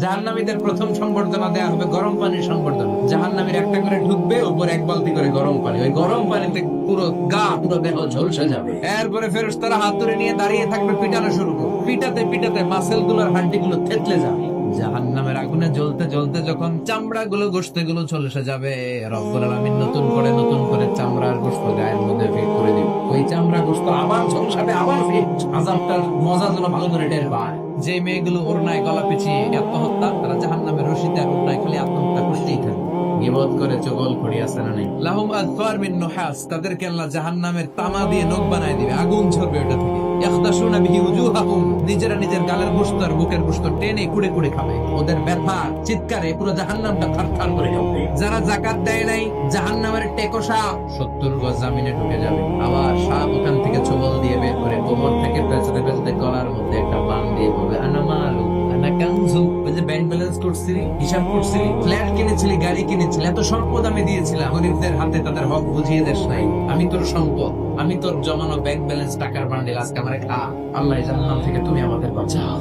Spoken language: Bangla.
জাহান্নামীদের প্রথম সংবর্ধনা দেয়া হবে গরম পানির সংবর্ধনা। জাহান্নামীর একটা করে ঢুকবে, উপর এক বালতি করে গরম পানি, ওই গরম পানিতে পুরো গা পুরো দেহ ঝলসে যাবে। এরপরে ফেরেশতারা হাত ধরে নিয়ে দাঁড়িয়ে থাকবে, পিটানো শুরু করবে। পিটাতে পিটাতে মাসেল গুলোর হাড্ডি গুলো থেতলে যাবে। জাহান্নামের আগুনে জ্বলতে জ্বলতে যখন চামড়া গুলো গোশত গুলো ঝলসে যাবে, রব্বুল আলামিন নতুন করে চামড়ার গোশত গায়ের মধ্যে ফিট করে দিবে। ওই চামড়া গোশত আবার ঝলসাবে, আবার ফিট। আযাবটার মজা যেন ভালো করে টের পায়। যে মেয়েগুলো ওড়নায় গলা পেঁচিয়ে আত্মহত্যা, তারা জাহান্নামের রশিতে আর ওড়নায় খালি আত্মহত্যা করতেই থাকবে। গীবত করে চগল খড়ি আছে না নাই? লাহুম আযফার মিন নুহাস, তাদেরকে আল্লাহ জাহান্নামের তামা দিয়ে নখ বানায় দিবে, আগুন ঝরবে ওটা থেকে। ইয়াখতাশুনা বিহি উজুহাহুম, নিজেরা নিজের গালের গোশত আর বুকের গোশত টেনে কুড়ে কুড়ে খাবে। ওদের ব্যথা চিৎকারে পুরো জাহান্নামটা থারথার করে যাবে। যারা যাকাত দেয় নাই, জাহান্নামের টেকোসা 70 গজ জামিনে ঢুকে যাবে। আবার সাপ ওখান থেকে চগল দিয়ে বের করে কোমর থেকে পেঁচাতে পেঁচাতে গলার মধ্যে একটা বান দিয়ে বলবে, আনা মালু আনা কানজু। ওই যে ব্যাংক ব্যালেন্স করছিলি, হিসাব করছিলি, ফ্ল্যাট কিনেছিলি, গাড়ি কিনেছিলি, এত সম্পদ আমি দিয়েছিলাম, গরিবদের হাতে তাদের হক বুঝিয়ে দেশ নাই। আমি তোর সম্পদ, আমি তোর জমানো ব্যাংক ব্যালেন্স টাকার বান্ডিল, আজকে আমার খা। আল্লাহ জাহান্নাম থেকে তুমি আমাদের বাঁচাও।